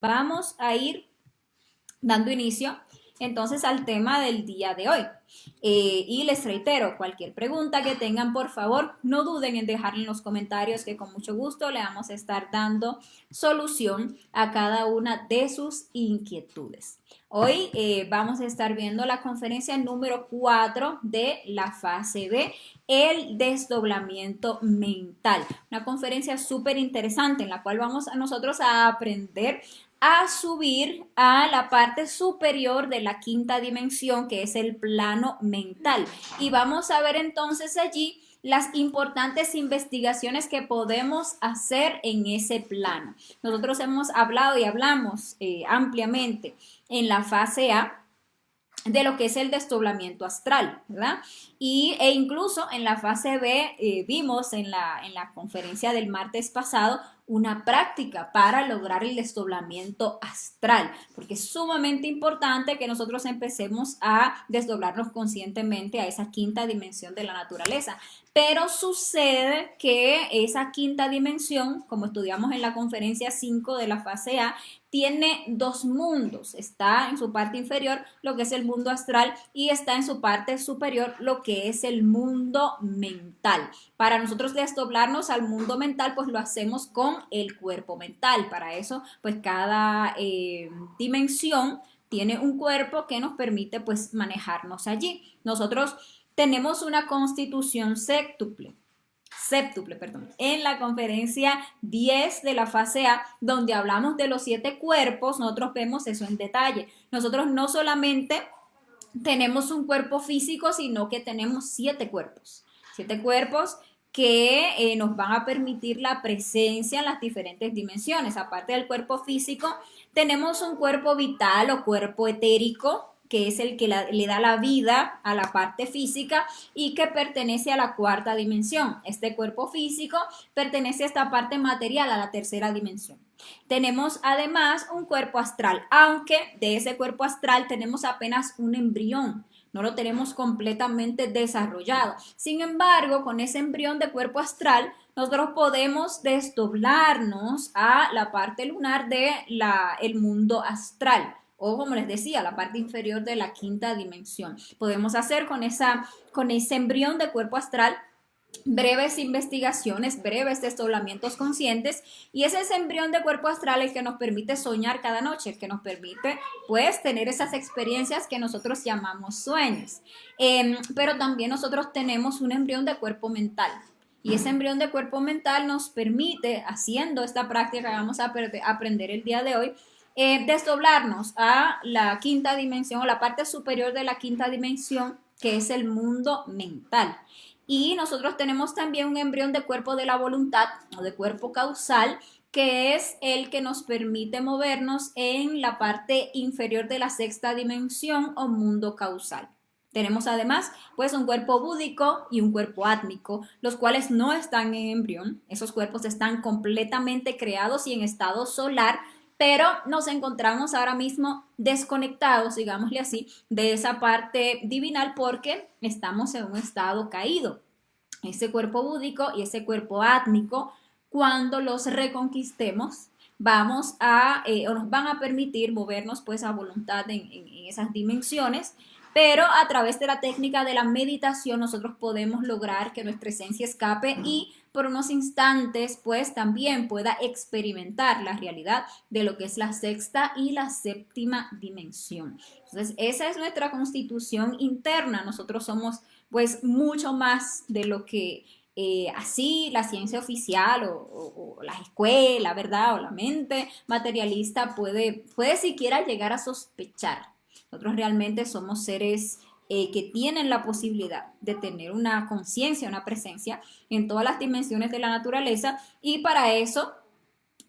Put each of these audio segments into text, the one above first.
Vamos a ir dando inicio entonces al tema del día de hoy. Y les reitero, cualquier pregunta que tengan, por favor, no duden en dejarla en los comentarios, que con mucho gusto le vamos a estar dando solución a cada una de sus inquietudes. Hoy vamos a estar viendo la conferencia número 4 de la fase B, el desdoblamiento mental. Una conferencia súper interesante en la cual vamos a nosotros a aprender a subir a la parte superior de la quinta dimensión, que es el plano mental. Y vamos a ver entonces allí las importantes investigaciones que podemos hacer en ese plano. Nosotros hemos hablado y hablamos ampliamente en la fase A de lo que es el desdoblamiento astral, ¿verdad? E incluso en la fase B vimos en la conferencia del martes pasado una práctica para lograr el desdoblamiento astral, porque es sumamente importante que nosotros empecemos a desdoblarnos conscientemente a esa quinta dimensión de la naturaleza. Pero sucede que esa quinta dimensión, como estudiamos en la conferencia 5 de la fase A, tiene dos mundos. Está en su parte inferior lo que es el mundo astral y está en su parte superior lo que es el mundo mental. Para nosotros desdoblarnos al mundo mental, pues lo hacemos con el cuerpo mental. Para eso, pues cada dimensión tiene un cuerpo que nos permite pues manejarnos allí. Nosotros tenemos una constitución séptuple, en la conferencia 10 de la fase A, donde hablamos de los 7 cuerpos, nosotros vemos eso en detalle. Nosotros no solamente tenemos un cuerpo físico, sino que tenemos 7 cuerpos. 7 cuerpos que nos van a permitir la presencia en las diferentes dimensiones. Aparte del cuerpo físico, tenemos un cuerpo vital o cuerpo etérico, que es el que le da la vida a la parte física y que pertenece a la cuarta dimensión. Este cuerpo físico pertenece a esta parte material, a la tercera dimensión. Tenemos además un cuerpo astral, aunque de ese cuerpo astral tenemos apenas un embrión. No lo tenemos completamente desarrollado. Sin embargo, con ese embrión de cuerpo astral, nosotros podemos desdoblarnos a la parte lunar del mundo astral, o como les decía, la parte inferior de la quinta dimensión. Podemos hacer con ese embrión de cuerpo astral breves investigaciones, breves desdoblamientos conscientes, y ese es el embrión de cuerpo astral el que nos permite soñar cada noche, el que nos permite pues tener esas experiencias que nosotros llamamos sueños. Pero también nosotros tenemos un embrión de cuerpo mental. Y ese embrión de cuerpo mental nos permite, haciendo esta práctica que vamos a aprender el día de hoy, desdoblarnos a la quinta dimensión o la parte superior de la quinta dimensión, que es el mundo mental. Y nosotros tenemos también un embrión de cuerpo de la voluntad o de cuerpo causal, que es el que nos permite movernos en la parte inferior de la sexta dimensión o mundo causal. Tenemos además pues un cuerpo búdico y un cuerpo átmico, los cuales no están en embrión. Esos cuerpos están completamente creados y en estado solar, pero nos encontramos ahora mismo desconectados, digámosle así, de esa parte divinal porque estamos en un estado caído. Ese cuerpo búdico y ese cuerpo átmico, cuando los reconquistemos, vamos a, o nos van a permitir movernos pues a voluntad en esas dimensiones, pero a través de la técnica de la meditación nosotros podemos lograr que nuestra esencia escape y por unos instantes pues también pueda experimentar la realidad de lo que es la sexta y la séptima dimensión. Entonces esa es nuestra constitución interna. Nosotros somos pues mucho más de lo que así la ciencia oficial o la escuela, ¿verdad? O la mente materialista puede siquiera llegar a sospechar. Nosotros realmente somos seres que tienen la posibilidad de tener una conciencia, una presencia en todas las dimensiones de la naturaleza, y para eso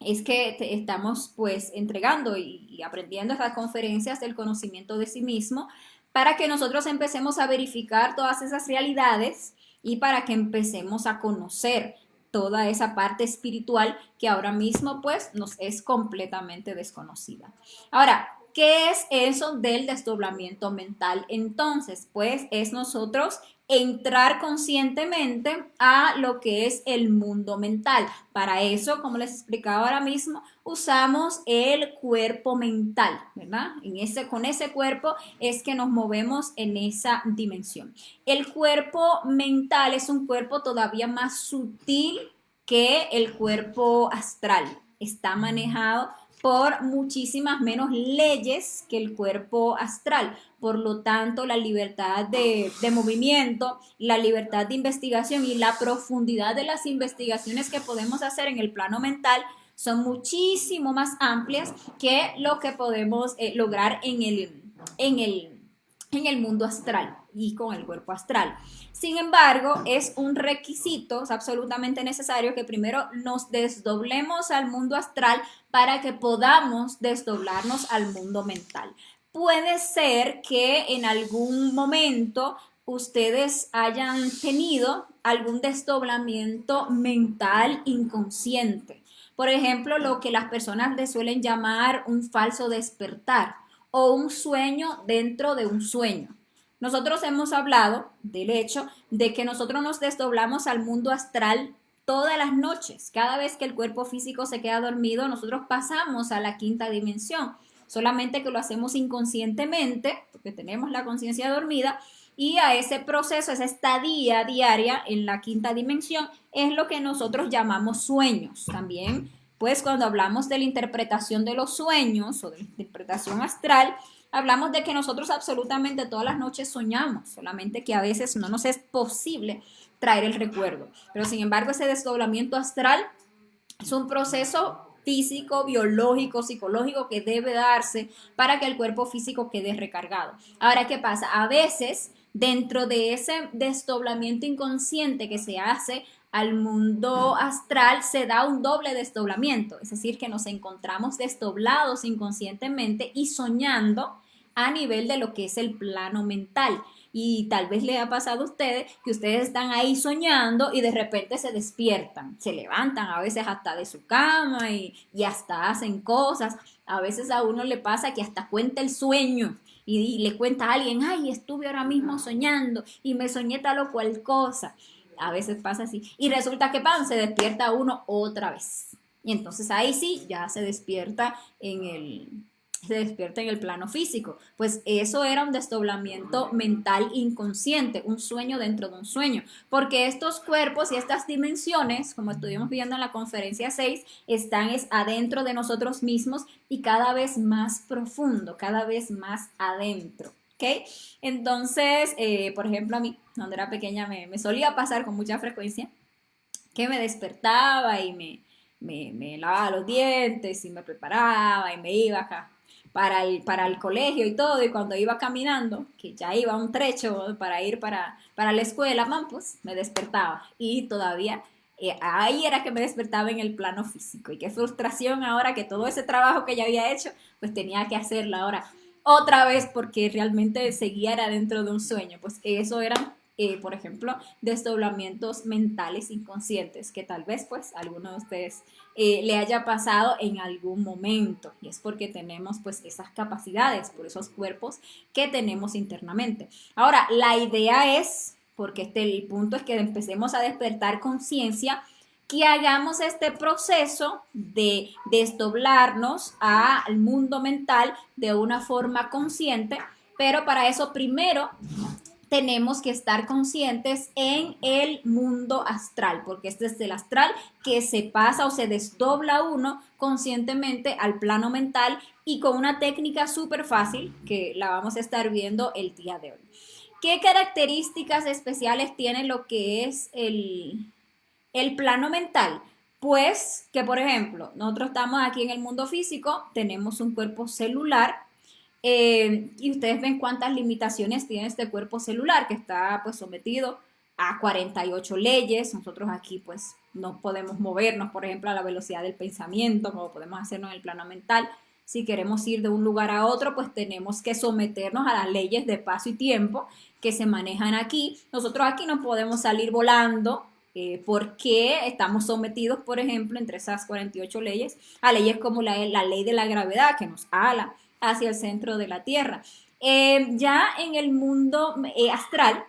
es que estamos pues entregando y aprendiendo estas conferencias del conocimiento de sí mismo, para que nosotros empecemos a verificar todas esas realidades y para que empecemos a conocer toda esa parte espiritual que ahora mismo pues nos es completamente desconocida. Ahora, ¿qué es eso del desdoblamiento mental? Entonces, pues es nosotros entrar conscientemente a lo que es el mundo mental. Para eso, como les explicaba ahora mismo, usamos el cuerpo mental, ¿verdad? Con ese cuerpo es que nos movemos en esa dimensión. El cuerpo mental es un cuerpo todavía más sutil que el cuerpo astral. Está manejado por muchísimas menos leyes que el cuerpo astral. Por lo tanto, la libertad de movimiento, la libertad de investigación y la profundidad de las investigaciones que podemos hacer en el plano mental son muchísimo más amplias que lo que podemos lograr en el mundo astral y con el cuerpo astral. Sin embargo, es un requisito, es absolutamente necesario que primero nos desdoblemos al mundo astral para que podamos desdoblarnos al mundo mental. Puede ser que en algún momento ustedes hayan tenido algún desdoblamiento mental inconsciente. Por ejemplo, lo que las personas le suelen llamar un falso despertar o un sueño dentro de un sueño. Nosotros hemos hablado del hecho de que nosotros nos desdoblamos al mundo astral todas las noches. Cada vez que el cuerpo físico se queda dormido, nosotros pasamos a la quinta dimensión. Solamente que lo hacemos inconscientemente, porque tenemos la conciencia dormida, y a ese proceso, esa estadía diaria en la quinta dimensión, es lo que nosotros llamamos sueños. También, pues cuando hablamos de la interpretación de los sueños o de la interpretación astral, hablamos de que nosotros absolutamente todas las noches soñamos, solamente que a veces no nos es posible traer el recuerdo. Pero sin embargo, ese desdoblamiento astral es un proceso físico, biológico, psicológico que debe darse para que el cuerpo físico quede recargado. Ahora, ¿qué pasa? A veces, dentro de ese desdoblamiento inconsciente que se hace al mundo astral, se da un doble desdoblamiento, es decir, que nos encontramos desdoblados inconscientemente y soñando a nivel de lo que es el plano mental. Y tal vez le ha pasado a ustedes que ustedes están ahí soñando y de repente se despiertan, se levantan a veces hasta de su cama y hasta hacen cosas. A veces a uno le pasa que hasta cuenta el sueño y le cuenta a alguien, ay, estuve ahora mismo soñando y me soñé tal o cual cosa. A veces pasa así. Y resulta que pan, se despierta uno otra vez. Y entonces ahí sí, ya se despierta en el plano físico. Pues eso era un desdoblamiento mental inconsciente, un sueño dentro de un sueño, porque estos cuerpos y estas dimensiones, como estuvimos viendo en la conferencia 6, están adentro de nosotros mismos y cada vez más profundo, cada vez más adentro. ¿Okay? Entonces, por ejemplo, a mí, cuando era pequeña, me solía pasar con mucha frecuencia que me despertaba y me lavaba los dientes y me preparaba y me iba acá para el colegio y todo, y cuando iba caminando, que ya iba un trecho para ir para la escuela, pues me despertaba y todavía ahí era que me despertaba en el plano físico y qué frustración ahora que todo ese trabajo que ya había hecho, pues tenía que hacerlo ahora otra vez porque realmente seguía dentro de un sueño, pues eso eran por ejemplo, desdoblamientos mentales inconscientes, que tal vez pues alguno de ustedes le haya pasado en algún momento, y es porque tenemos pues esas capacidades por esos cuerpos que tenemos internamente. Ahora, la idea es, porque el punto es que empecemos a despertar conciencia, que hagamos este proceso de desdoblarnos al mundo mental de una forma consciente, pero para eso primero tenemos que estar conscientes en el mundo astral, porque este es el astral que se pasa o se desdobla uno conscientemente al plano mental y con una técnica súper fácil que la vamos a estar viendo el día de hoy. ¿Qué características especiales tiene lo que es el plano mental? Pues que, por ejemplo, nosotros estamos aquí en el mundo físico, tenemos un cuerpo celular, y ustedes ven cuántas limitaciones tiene este cuerpo celular que está pues sometido a 48 leyes. Nosotros aquí pues no podemos movernos, por ejemplo, a la velocidad del pensamiento como podemos hacerlo en el plano mental. Si queremos ir de un lugar a otro, pues tenemos que someternos a las leyes de espacio y tiempo que se manejan aquí. Nosotros aquí no podemos salir volando porque estamos sometidos, por ejemplo, entre esas 48 leyes, a leyes como la ley de la gravedad que nos ala hacia el centro de la Tierra. Ya en el mundo astral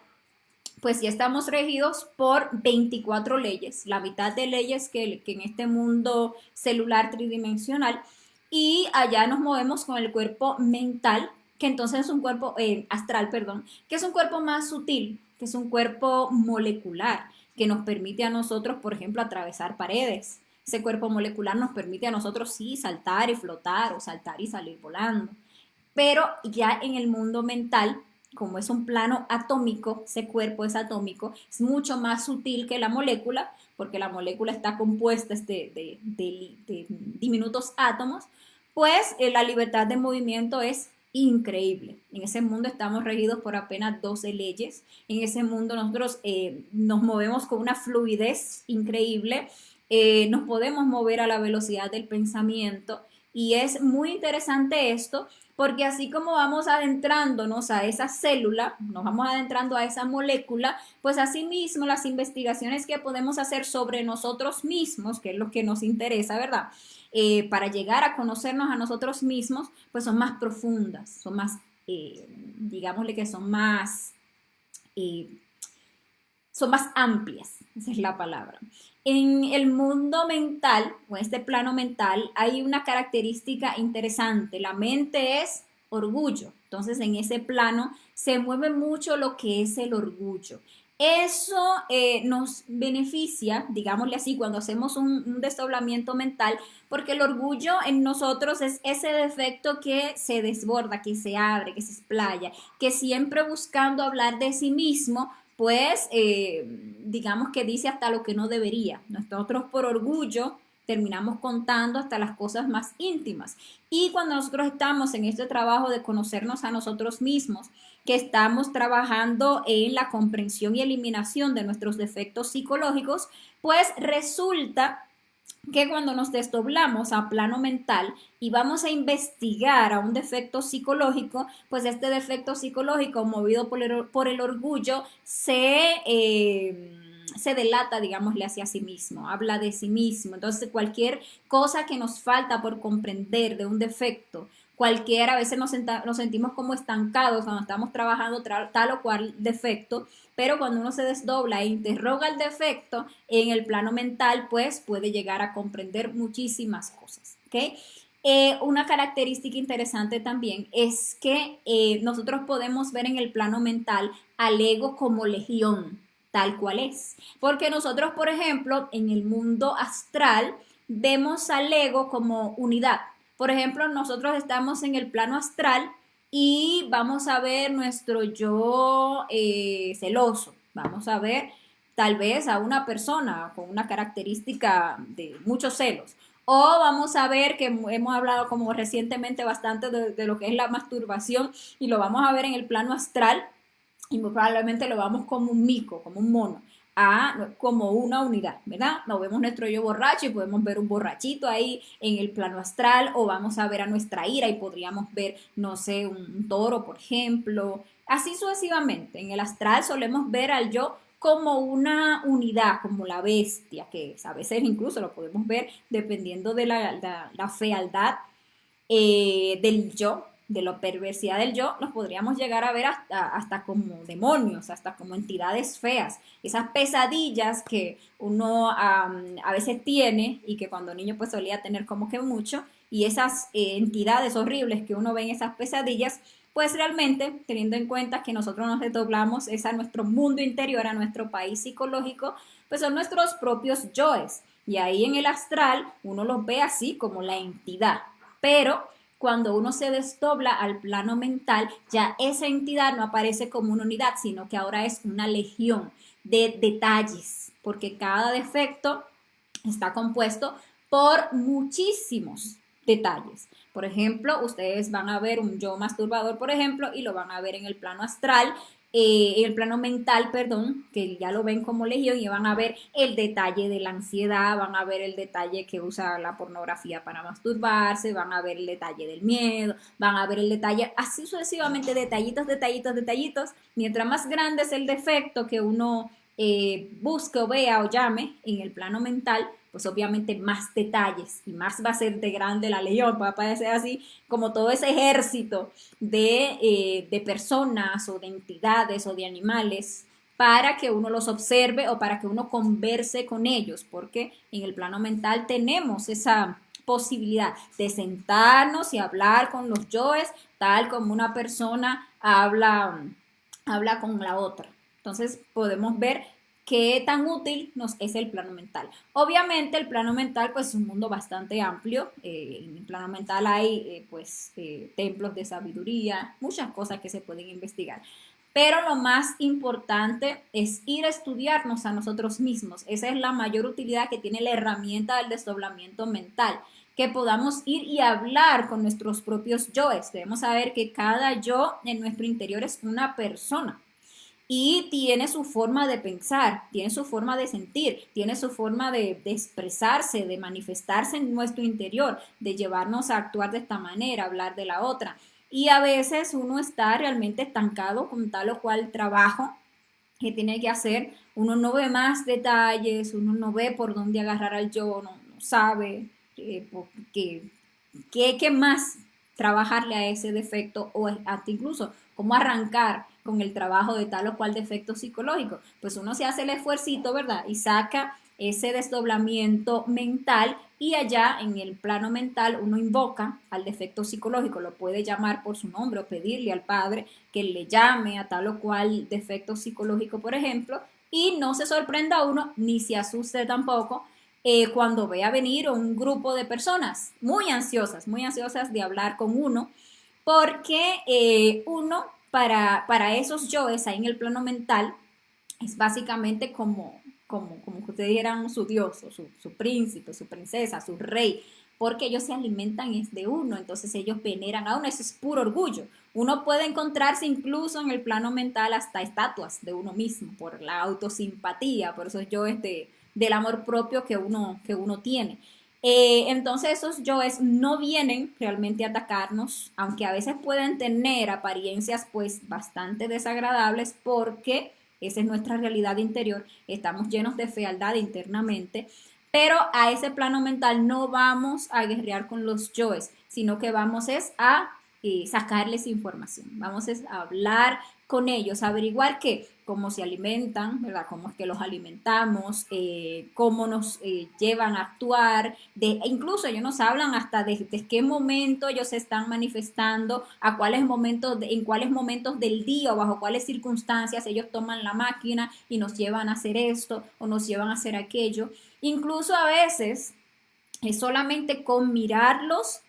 pues ya estamos regidos por 24 leyes, la mitad de leyes que en este mundo celular tridimensional, y allá nos movemos con el cuerpo mental, que entonces es un cuerpo astral, perdón, que es un cuerpo más sutil, que es un cuerpo molecular, que nos permite a nosotros, por ejemplo, atravesar paredes. Ese cuerpo molecular nos permite a nosotros, sí, saltar y flotar o saltar y salir volando. Pero ya en el mundo mental, como es un plano atómico, ese cuerpo es atómico, es mucho más sutil que la molécula, porque la molécula está compuesta de diminutos átomos, pues la libertad de movimiento es increíble. En ese mundo estamos regidos por apenas 12 leyes. En ese mundo nosotros nos movemos con una fluidez increíble, nos podemos mover a la velocidad del pensamiento y es muy interesante esto porque así como vamos adentrándonos a esa célula, nos vamos adentrando a esa molécula, pues asimismo las investigaciones que podemos hacer sobre nosotros mismos, que es lo que nos interesa, ¿verdad? Para llegar a conocernos a nosotros mismos, pues son más profundas, son más, digámosle que eh, son más amplias, esa es la palabra. En el mundo mental, o en este plano mental, hay una característica interesante. La mente es orgullo. Entonces, en ese plano se mueve mucho lo que es el orgullo. Eso nos beneficia, digámosle así, cuando hacemos un desdoblamiento mental, porque el orgullo en nosotros es ese defecto que se desborda, que se abre, que se explaya, que siempre buscando hablar de sí mismo, pues digamos que dice hasta lo que no debería. Nosotros por orgullo terminamos contando hasta las cosas más íntimas. Y cuando nosotros estamos en este trabajo de conocernos a nosotros mismos, que estamos trabajando en la comprensión y eliminación de nuestros defectos psicológicos, pues resulta que cuando nos desdoblamos a plano mental y vamos a investigar a un defecto psicológico, pues este defecto psicológico movido por el orgullo se delata, digámosle, hacia sí mismo, habla de sí mismo. Entonces, cualquier cosa que nos falta por comprender de un defecto, cualquiera, a veces nos sentimos como estancados cuando estamos trabajando tal o cual defecto, pero cuando uno se desdobla e interroga el defecto en el plano mental, pues puede llegar a comprender muchísimas cosas, ¿ok? Una característica interesante también es que nosotros podemos ver en el plano mental al ego como legión, tal cual es. Porque nosotros, por ejemplo, en el mundo astral, vemos al ego como unidad. Por ejemplo, nosotros estamos en el plano astral y vamos a ver nuestro yo celoso. Vamos a ver tal vez a una persona con una característica de muchos celos. O vamos a ver que hemos hablado como recientemente bastante de lo que es la masturbación y lo vamos a ver en el plano astral y muy probablemente lo vamos como un mico, como un mono, como una unidad, ¿verdad? Nos vemos nuestro yo borracho y podemos ver un borrachito ahí en el plano astral, o vamos a ver a nuestra ira y podríamos ver, no sé, un toro, por ejemplo, así sucesivamente. En el astral solemos ver al yo como una unidad, como la bestia, que es. A veces incluso lo podemos ver dependiendo de la fealdad del yo, de la perversidad del yo, los podríamos llegar a ver hasta como demonios, hasta como entidades feas. Esas pesadillas que uno a veces tiene y que cuando niño pues solía tener como que mucho, y esas entidades horribles que uno ve en esas pesadillas, pues realmente, teniendo en cuenta que nosotros nos desdoblamos es a nuestro mundo interior, a nuestro país psicológico, pues son nuestros propios yoes. Y ahí en el astral uno los ve así como la entidad. Pero cuando uno se desdobla al plano mental, ya esa entidad no aparece como una unidad, sino que ahora es una legión de detalles, porque cada defecto está compuesto por muchísimos detalles. Por ejemplo, ustedes van a ver un yo masturbador, por ejemplo, y lo van a ver en el plano astral, en el plano mental, perdón, que ya lo ven como legión y van a ver el detalle de la ansiedad, van a ver el detalle que usa la pornografía para masturbarse, van a ver el detalle del miedo, van a ver el detalle, así sucesivamente, detallitos, detallitos, detallitos. Mientras más grande es el defecto que uno busque o vea o llame en el plano mental, pues obviamente más detalles y más va a ser de grande la legión, va a parecer así como todo ese ejército de personas o de entidades o de animales para que uno los observe o para que uno converse con ellos, porque en el plano mental tenemos esa posibilidad de sentarnos y hablar con los yoes, tal como una persona habla con la otra. Entonces podemos ver qué tan útil nos es el plano mental. Obviamente el plano mental pues es un mundo bastante amplio. En el plano mental hay templos de sabiduría, muchas cosas que se pueden investigar. Pero lo más importante es ir a estudiarnos a nosotros mismos. Esa es la mayor utilidad que tiene la herramienta del desdoblamiento mental, que podamos ir y hablar con nuestros propios yoes. Debemos saber que cada yo en nuestro interior es una persona y tiene su forma de pensar, tiene su forma de sentir, tiene su forma de expresarse, de manifestarse en nuestro interior, de llevarnos a actuar de esta manera, hablar de la otra. Y a veces uno está realmente estancado con tal o cual trabajo que tiene que hacer, uno no ve más detalles, uno no ve por dónde agarrar al yo, no sabe qué más trabajarle a ese defecto o hasta incluso cómo arrancar con el trabajo de tal o cual defecto psicológico. Pues uno se hace el esfuercito, ¿verdad? Y saca ese desdoblamiento mental y allá en el plano mental uno invoca al defecto psicológico, lo puede llamar por su nombre o pedirle al padre que le llame a tal o cual defecto psicológico, por ejemplo, y no se sorprenda uno ni se asuste tampoco cuando vea venir un grupo de personas muy ansiosas de hablar con uno, porque uno para esos yoes ahí en el plano mental es básicamente como que ustedes dijeran su dios, o su príncipe, su princesa, su rey, porque ellos se alimentan es de uno, entonces ellos veneran a uno, eso es puro orgullo. Uno puede encontrarse incluso en el plano mental hasta estatuas de uno mismo, por la autosimpatía, por esos yoes del amor propio que uno tiene. Entonces esos yoes no vienen realmente a atacarnos, aunque a veces pueden tener apariencias pues bastante desagradables porque esa es nuestra realidad interior, estamos llenos de fealdad internamente, pero a ese plano mental no vamos a guerrear con los yoes, sino que vamos es a sacarles información, vamos es a hablar con ellos, averiguar qué, cómo se alimentan, ¿verdad? Cómo es que los alimentamos, cómo nos llevan a actuar, incluso ellos nos hablan hasta de qué momento ellos se están manifestando, a cuáles momentos, en cuáles momentos del día o bajo cuáles circunstancias ellos toman la máquina y nos llevan a hacer esto o nos llevan a hacer aquello. Incluso a veces es solamente con mirarlos,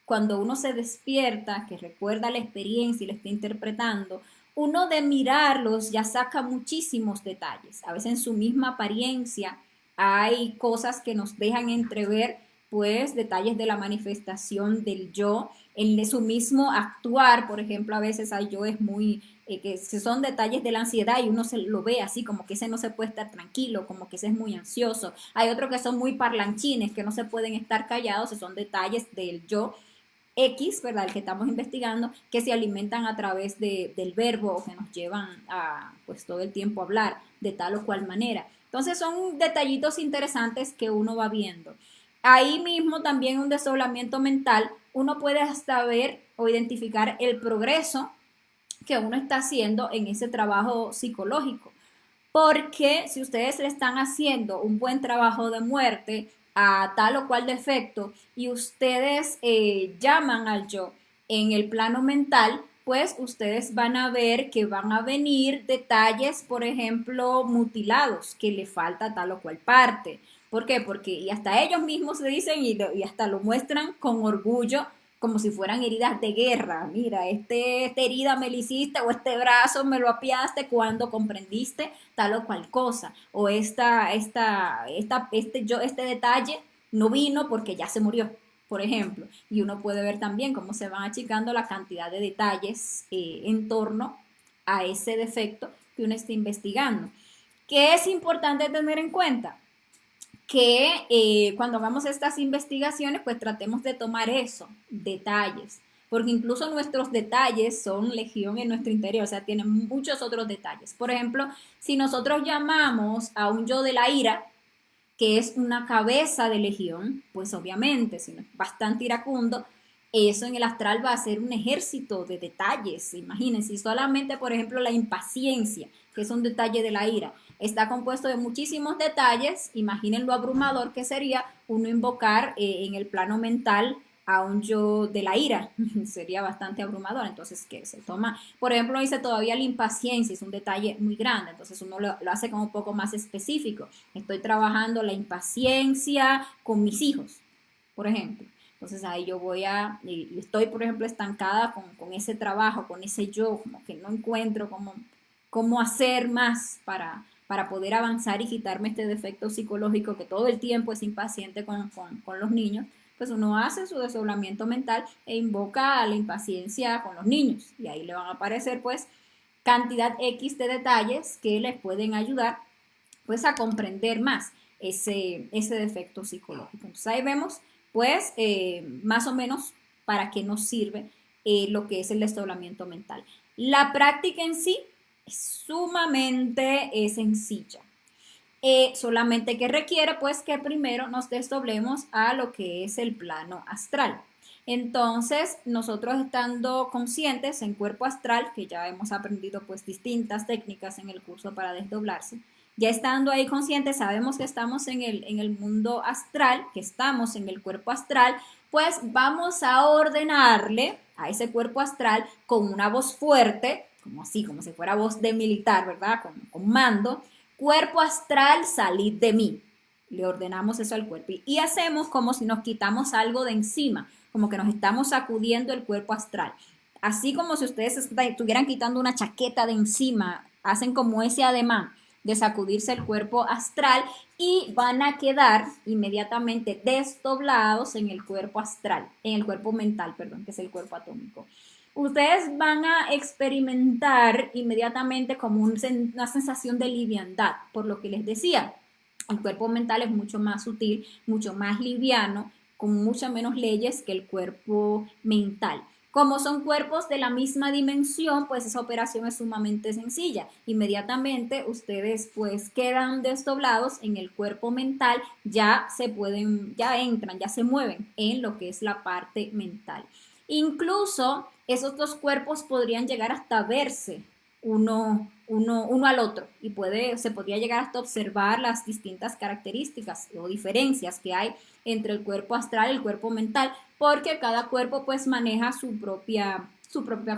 cuando uno se despierta, que recuerda la experiencia y la está interpretando, uno de mirarlos ya saca muchísimos detalles. A veces en su misma apariencia hay cosas que nos dejan entrever, pues, detalles de la manifestación del yo, en su mismo actuar. Por ejemplo, a veces hay yo es muy, que son detalles de la ansiedad y uno se lo ve así, como que ese no se puede estar tranquilo, como que ese es muy ansioso. Hay otros que son muy parlanchines, que no se pueden estar callados, esos son detalles del yo X, ¿verdad? El que estamos investigando, que se alimentan a través del verbo o que nos llevan a, pues, todo el tiempo a hablar de tal o cual manera. Entonces son detallitos interesantes que uno va viendo. Ahí mismo también un desdoblamiento mental, uno puede hasta ver o identificar el progreso que uno está haciendo en ese trabajo psicológico. Porque si ustedes le están haciendo un buen trabajo de muerte a tal o cual defecto y ustedes llaman al yo en el plano mental, pues ustedes van a ver que van a venir detalles, por ejemplo, mutilados, que le falta tal o cual parte. ¿Por qué? Porque y hasta ellos mismos se dicen y hasta lo muestran con orgullo como si fueran heridas de guerra. Mira, esta herida me la hiciste o este brazo me lo apiaste cuando comprendiste tal o cual cosa. O este detalle no vino porque ya se murió, por ejemplo. Y uno puede ver también cómo se van achicando la cantidad de detalles en torno a ese defecto que uno está investigando. ¿Qué es importante tener en cuenta? Que cuando hagamos estas investigaciones, pues tratemos de tomar eso, detalles, porque incluso nuestros detalles son legión en nuestro interior, o sea, tienen muchos otros detalles. Por ejemplo, si nosotros llamamos a un yo de la ira, que es una cabeza de legión, pues obviamente, si no es bastante iracundo, Eso en el astral va a ser un ejército de detalles. Imagínense, solamente, por ejemplo, la impaciencia, que es un detalle de la ira, está compuesto de muchísimos detalles. Imaginen lo abrumador que sería uno invocar en el plano mental a un yo de la ira. Sería bastante abrumador. Entonces, ¿qué se toma? Por ejemplo, dice todavía la impaciencia, es un detalle muy grande. Entonces, uno lo hace como un poco más específico. Estoy trabajando la impaciencia con mis hijos, por ejemplo. Entonces ahí yo y estoy, por ejemplo, estancada con ese trabajo, con ese yo, como que no encuentro cómo hacer más para poder avanzar y quitarme este defecto psicológico que todo el tiempo es impaciente con los niños. Pues uno hace su desdoblamiento mental e invoca a la impaciencia con los niños. Y ahí le van a aparecer pues cantidad X de detalles que les pueden ayudar pues a comprender más ese defecto psicológico. Entonces ahí vemos pues más o menos para qué nos sirve lo que es el desdoblamiento mental. La práctica en sí es sumamente sencilla. Solamente que requiere pues que primero nos desdoblemos a lo que es el plano astral. Entonces, nosotros estando conscientes en cuerpo astral, que ya hemos aprendido pues distintas técnicas en el curso para desdoblarse, ya estando ahí conscientes, sabemos que estamos en el mundo astral, que estamos en el cuerpo astral, pues vamos a ordenarle a ese cuerpo astral con una voz fuerte, como así, como si fuera voz de militar, ¿verdad? Con mando. Cuerpo astral, salid de mí. Le ordenamos eso al cuerpo y hacemos como si nos quitamos algo de encima, como que nos estamos sacudiendo el cuerpo astral. Así como si ustedes estuvieran quitando una chaqueta de encima, hacen como ese ademán de sacudirse el cuerpo astral y van a quedar inmediatamente desdoblados en el cuerpo astral, en el cuerpo mental, perdón, que es el cuerpo atómico. Ustedes van a experimentar inmediatamente como una sensación de liviandad, por lo que les decía. El cuerpo mental es mucho más sutil, mucho más liviano, con muchas menos leyes que el cuerpo mental. Como son cuerpos de la misma dimensión, pues esa operación es sumamente sencilla. Inmediatamente ustedes pues quedan desdoblados en el cuerpo mental, ya entran, ya se mueven en lo que es la parte mental. Incluso esos dos cuerpos podrían llegar hasta verse uno al otro y se podría llegar hasta observar las distintas características o diferencias que hay entre el cuerpo astral y el cuerpo mental, porque cada cuerpo pues maneja su propia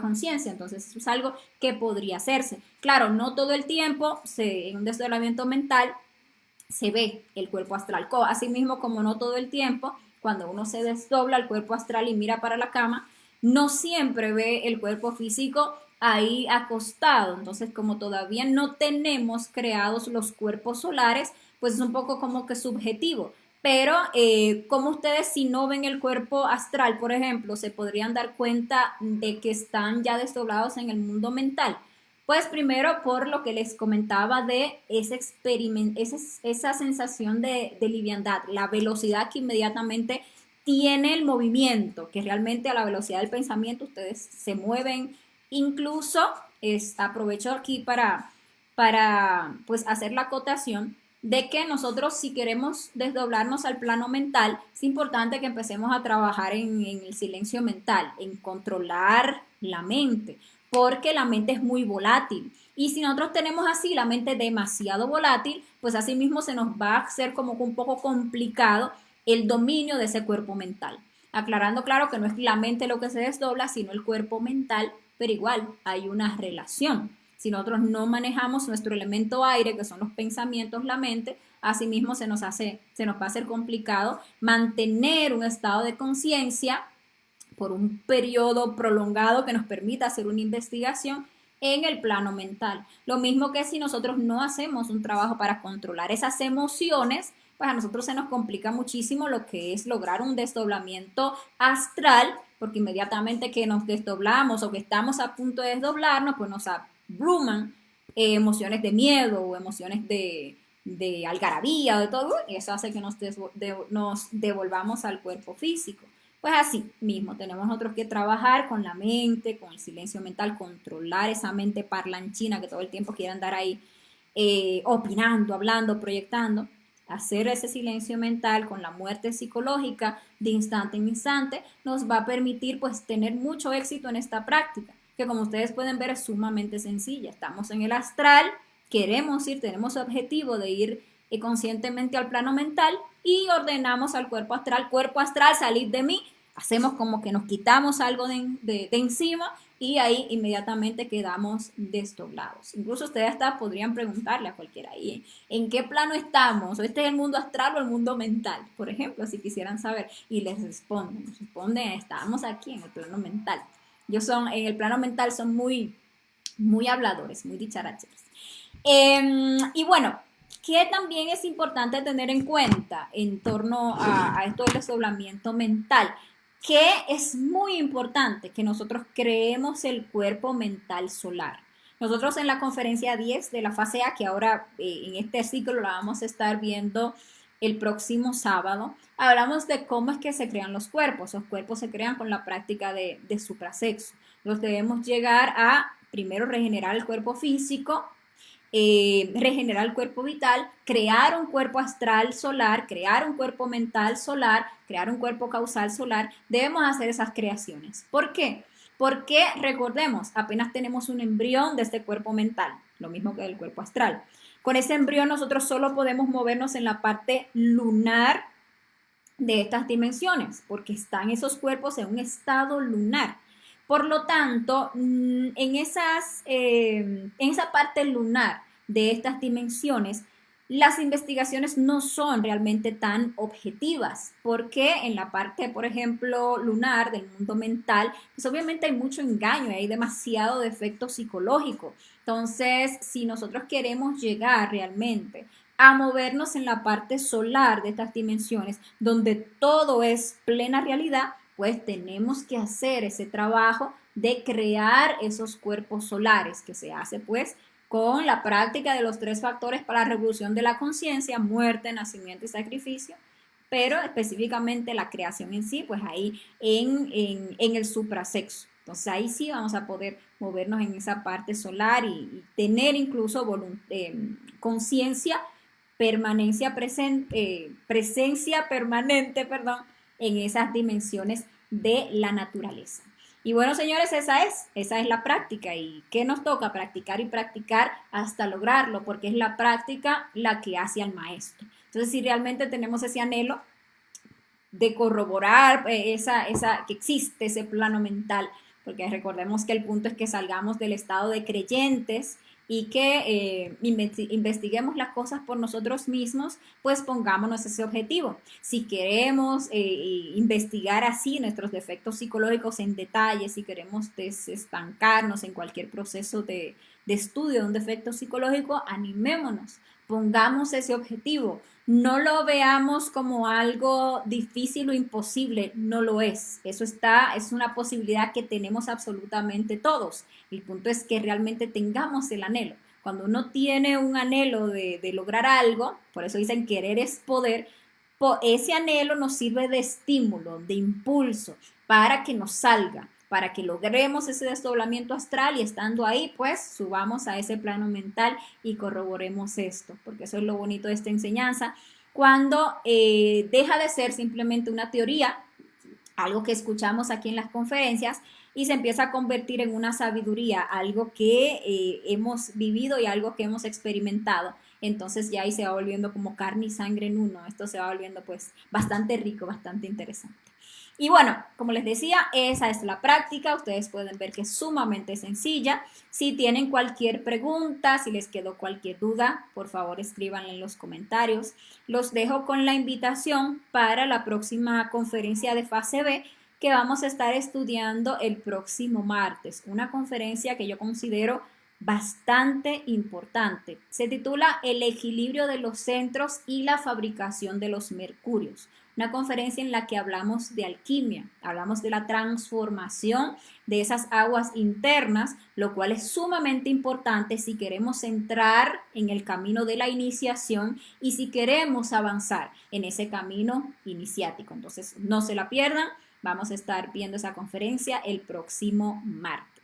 conciencia. Entonces eso es algo que podría hacerse. Claro, no todo el tiempo en un desdoblamiento mental se ve el cuerpo astral. Asimismo, como no todo el tiempo, cuando uno se desdobla el cuerpo astral y mira para la cama, no siempre ve el cuerpo físico ahí acostado. Entonces, como todavía no tenemos creados los cuerpos solares, pues es un poco como que subjetivo. Pero como ustedes si no ven el cuerpo astral, por ejemplo, se podrían dar cuenta de que están ya desdoblados en el mundo mental. Pues primero por lo que les comentaba de esa sensación de liviandad, la velocidad que inmediatamente tiene el movimiento, que realmente a la velocidad del pensamiento ustedes se mueven. Incluso aprovecho aquí para pues hacer la acotación de que nosotros si queremos desdoblarnos al plano mental, es importante que empecemos a trabajar en el silencio mental, en controlar la mente, porque la mente es muy volátil. Y si nosotros tenemos así la mente demasiado volátil, pues así mismo se nos va a hacer como un poco complicado el dominio de ese cuerpo mental. Aclarando, claro, que no es la mente lo que se desdobla, sino el cuerpo mental, pero igual hay una relación. Si nosotros no manejamos nuestro elemento aire, que son los pensamientos, la mente, asimismo se nos va a hacer complicado mantener un estado de conciencia por un periodo prolongado que nos permita hacer una investigación en el plano mental. Lo mismo que si nosotros no hacemos un trabajo para controlar esas emociones, pues a nosotros se nos complica muchísimo lo que es lograr un desdoblamiento astral, porque inmediatamente que nos desdoblamos o que estamos a punto de desdoblarnos, pues nos abruman emociones de miedo o emociones de algarabía o de todo, y eso hace que nos devolvamos al cuerpo físico. Pues así mismo, tenemos nosotros que trabajar con la mente, con el silencio mental, controlar esa mente parlanchina que todo el tiempo quiere andar ahí opinando, hablando, proyectando, hacer ese silencio mental con la muerte psicológica de instante en instante, nos va a permitir pues tener mucho éxito en esta práctica, que como ustedes pueden ver es sumamente sencilla. Estamos en el astral, queremos ir, tenemos el objetivo de ir conscientemente al plano mental y ordenamos al cuerpo astral, salid de mí, hacemos como que nos quitamos algo de encima y ahí inmediatamente quedamos desdoblados. Incluso ustedes hasta podrían preguntarle a cualquiera ahí, ¿en qué plano estamos? ¿Este es el mundo astral o el mundo mental? Por ejemplo, si quisieran saber. Y les responden, estamos aquí en el plano mental. En el plano mental son muy, muy habladores, muy dicharacheros. Y bueno, ¿qué también es importante tener en cuenta en torno a esto del desdoblamiento mental? Que es muy importante que nosotros creemos el cuerpo mental solar. Nosotros en la conferencia 10 de la fase A, que ahora en este ciclo la vamos a estar viendo el próximo sábado, hablamos de cómo es que se crean los cuerpos. Los cuerpos se crean con la práctica de suprasexo. Los debemos llegar a primero regenerar el cuerpo físico, regenerar el cuerpo vital, crear un cuerpo astral solar, crear un cuerpo mental solar, crear un cuerpo causal solar. Debemos hacer esas creaciones. ¿Por qué? Porque recordemos, apenas tenemos un embrión de este cuerpo mental, lo mismo que del cuerpo astral. Con ese embrión nosotros solo podemos movernos en la parte lunar de estas dimensiones, porque están esos cuerpos en un estado lunar. Por lo tanto, en esa parte lunar de estas dimensiones, las investigaciones no son realmente tan objetivas, porque en la parte, por ejemplo, lunar del mundo mental, pues obviamente hay mucho engaño, hay demasiado defecto psicológico. Entonces, si nosotros queremos llegar realmente a movernos en la parte solar de estas dimensiones, donde todo es plena realidad, pues tenemos que hacer ese trabajo de crear esos cuerpos solares, que se hace pues con la práctica de los 3 factores para la revolución de la conciencia: muerte, nacimiento y sacrificio, pero específicamente la creación en sí, pues ahí en el suprasexo. Entonces ahí sí vamos a poder movernos en esa parte solar y tener incluso conciencia, presencia permanente, perdón, en esas dimensiones de la naturaleza. Y bueno, señores, esa es la práctica. ¿Y qué nos toca? Practicar y practicar hasta lograrlo, porque es la práctica la que hace al maestro. Entonces, si realmente tenemos ese anhelo de corroborar que existe ese plano mental, porque recordemos que el punto es que salgamos del estado de creyentes y que investiguemos las cosas por nosotros mismos, pues pongámonos ese objetivo. Si queremos investigar así nuestros defectos psicológicos en detalle, si queremos desestancarnos en cualquier proceso de estudio de un defecto psicológico, animémonos, pongamos ese objetivo. No lo veamos como algo difícil o imposible, no lo es. Es una posibilidad que tenemos absolutamente todos. El punto es que realmente tengamos el anhelo. Cuando uno tiene un anhelo de lograr algo, por eso dicen querer es poder, ese anhelo nos sirve de estímulo, de impulso, para que nos salga, para que logremos ese desdoblamiento astral y estando ahí, pues subamos a ese plano mental y corroboremos esto, porque eso es lo bonito de esta enseñanza, cuando deja de ser simplemente una teoría, algo que escuchamos aquí en las conferencias, y se empieza a convertir en una sabiduría, algo que hemos vivido y algo que hemos experimentado. Entonces ya ahí se va volviendo como carne y sangre en uno. Esto se va volviendo pues bastante rico, bastante interesante. Y bueno, como les decía, esa es la práctica. Ustedes pueden ver que es sumamente sencilla. Si tienen cualquier pregunta, si les quedó cualquier duda, por favor escríbanla en los comentarios. Los dejo con la invitación para la próxima conferencia de fase B, que vamos a estar estudiando el próximo martes. Una conferencia que yo considero bastante importante. Se titula El equilibrio de los centros y la fabricación de los mercurios. Una conferencia en la que hablamos de alquimia, hablamos de la transformación de esas aguas internas, lo cual es sumamente importante si queremos entrar en el camino de la iniciación y si queremos avanzar en ese camino iniciático. Entonces, no se la pierdan. Vamos a estar viendo esa conferencia el próximo martes.